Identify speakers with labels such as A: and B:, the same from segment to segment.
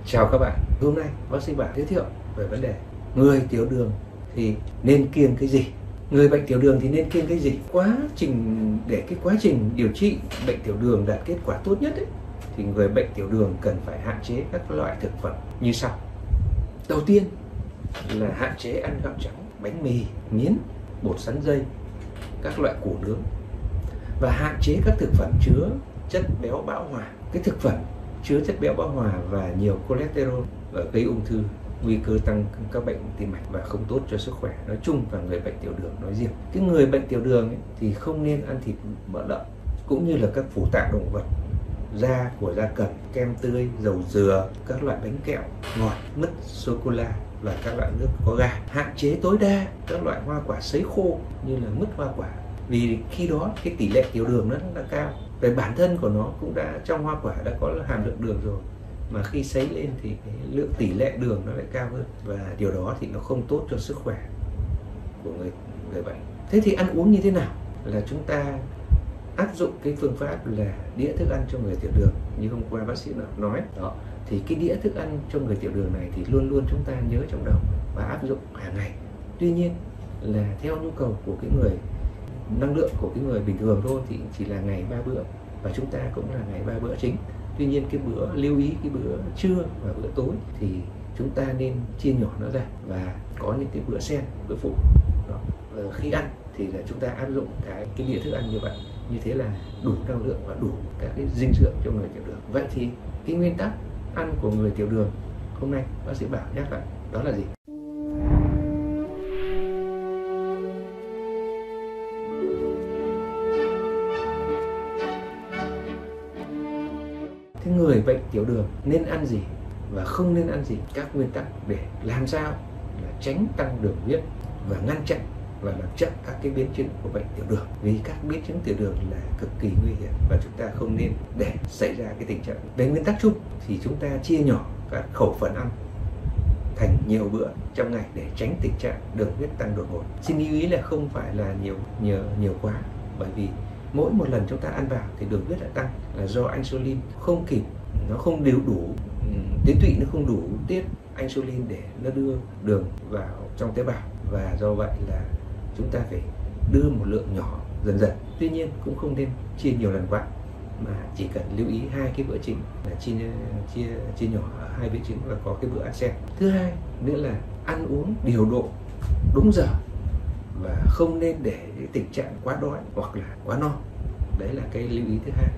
A: Chào các bạn, hôm nay bác sĩ Bảo giới thiệu về vấn đề người tiểu đường thì nên kiêng cái gì? Người bệnh tiểu đường thì nên kiêng cái gì? Để cái quá trình điều trị bệnh tiểu đường đạt kết quả tốt nhất ấy, thì người bệnh tiểu đường cần phải hạn chế các loại thực phẩm như sau. Đầu tiên là hạn chế ăn gạo trắng, bánh mì, miến, bột sắn dây, các loại củ nướng, và hạn chế các thực phẩm chứa chất béo bão hòa. Cái thực phẩm chứa chất béo bão hòa và nhiều cholesterol và gây ung thư, nguy cơ tăng các bệnh tim mạch và không tốt cho sức khỏe nói chung và người bệnh tiểu đường nói riêng. Cái người bệnh tiểu đường ấy, thì không nên ăn thịt mỡ lợn cũng như là các phủ tạng động vật, da của gia cầm, kem tươi, dầu dừa, các loại bánh kẹo ngọt, mứt, sô cô la và các loại nước có ga. Hạn chế tối đa các loại hoa quả sấy khô như là mứt hoa quả, vì khi đó cái tỷ lệ tiểu đường nó rất là cao. Về bản thân của nó cũng đã trong hoa quả đã có hàm lượng đường rồi, mà khi sấy lên thì cái lượng tỷ lệ đường nó lại cao hơn, và điều đó thì nó không tốt cho sức khỏe của người bệnh. Thế thì ăn uống như thế nào? Là chúng ta áp dụng cái phương pháp là đĩa thức ăn cho người tiểu đường như hôm qua bác sĩ nói đó. Thì cái đĩa thức ăn cho người tiểu đường này thì luôn luôn chúng ta nhớ trong đầu và áp dụng hàng ngày. Tuy nhiên là theo nhu cầu của cái người, năng lượng của cái người bình thường thôi thì chỉ là ngày 3 bữa, và chúng ta cũng là ngày 3 bữa chính. Tuy nhiên cái bữa lưu ý, cái bữa trưa và bữa tối thì chúng ta nên chia nhỏ nó ra và có những cái bữa xen, bữa phụ đó. Khi ăn thì là chúng ta áp dụng cái đĩa thức ăn như vậy, như thế là đủ năng lượng và đủ các cái dinh dưỡng cho người tiểu đường. Vậy thì cái nguyên tắc ăn của người tiểu đường hôm nay bác sĩ Bảo nhắc lại đó là gì? Thế người bệnh tiểu đường nên ăn gì và không nên ăn gì? Các nguyên tắc để làm sao là tránh tăng đường huyết và ngăn chặn và làm chậm các cái biến chứng của bệnh tiểu đường. Vì các biến chứng tiểu đường là cực kỳ nguy hiểm và chúng ta không nên để xảy ra cái tình trạng. Về nguyên tắc chung thì chúng ta chia nhỏ các khẩu phần ăn thành nhiều bữa trong ngày để tránh tình trạng đường huyết tăng đột ngột. Xin lưu ý là không phải là nhiều quá, bởi vì mỗi một lần chúng ta ăn vào thì đường huyết lại tăng là do insulin không kịp, nó không đều đủ, tuyến tụy nó không đủ tiết insulin để nó đưa đường vào trong tế bào, và do vậy là chúng ta phải đưa một lượng nhỏ dần dần. Tuy nhiên cũng không nên chia nhiều lần quá, mà chỉ cần lưu ý hai cái bữa chính là chia nhỏ hai bữa chính và có cái bữa ăn xen. Thứ hai nữa là ăn uống điều độ, đúng giờ, và không nên để cái tình trạng quá đói hoặc là quá no. Đấy là cái lưu ý thứ hai.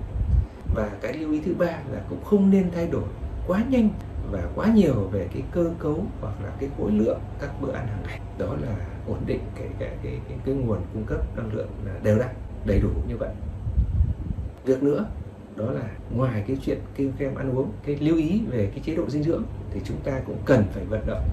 A: Và cái lưu ý thứ ba là cũng không nên thay đổi quá nhanh và quá nhiều về cái cơ cấu hoặc là cái khối lượng các bữa ăn hàng ngày. Đó là ổn định cái nguồn cung cấp năng lượng là đều đặn, đầy đủ như vậy. Việc nữa đó là ngoài cái chuyện kiêng khem ăn uống, cái lưu ý về cái chế độ dinh dưỡng thì chúng ta cũng cần phải vận động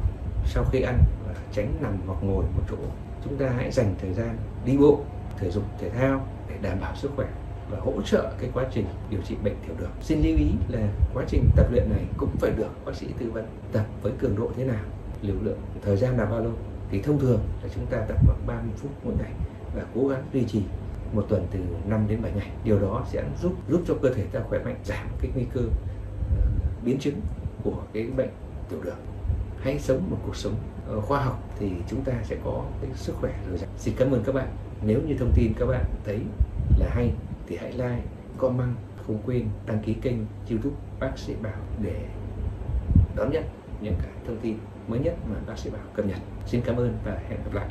A: sau khi ăn và tránh nằm hoặc ngồi một chỗ. Chúng ta hãy dành thời gian đi bộ, thể dục thể thao để đảm bảo sức khỏe và hỗ trợ cái quá trình điều trị bệnh tiểu đường. Xin lưu ý là quá trình tập luyện này cũng phải được bác sĩ tư vấn tập với cường độ thế nào, liều lượng, thời gian là bao lâu. Thì thông thường là chúng ta tập khoảng 30 phút mỗi ngày và cố gắng duy trì một tuần từ 5 đến 7 ngày. Điều đó sẽ giúp cho cơ thể ta khỏe mạnh, giảm cái nguy cơ biến chứng của cái bệnh tiểu đường. Hãy sống một cuộc sống khoa học thì chúng ta sẽ có cái sức khỏe dồi dào. Xin cảm ơn các bạn. Nếu như thông tin các bạn thấy là hay thì hãy like, comment, không quên đăng ký kênh YouTube bác sĩ Bảo để đón nhận những cái thông tin mới nhất mà bác sĩ Bảo cập nhật. Xin cảm ơn và hẹn gặp lại.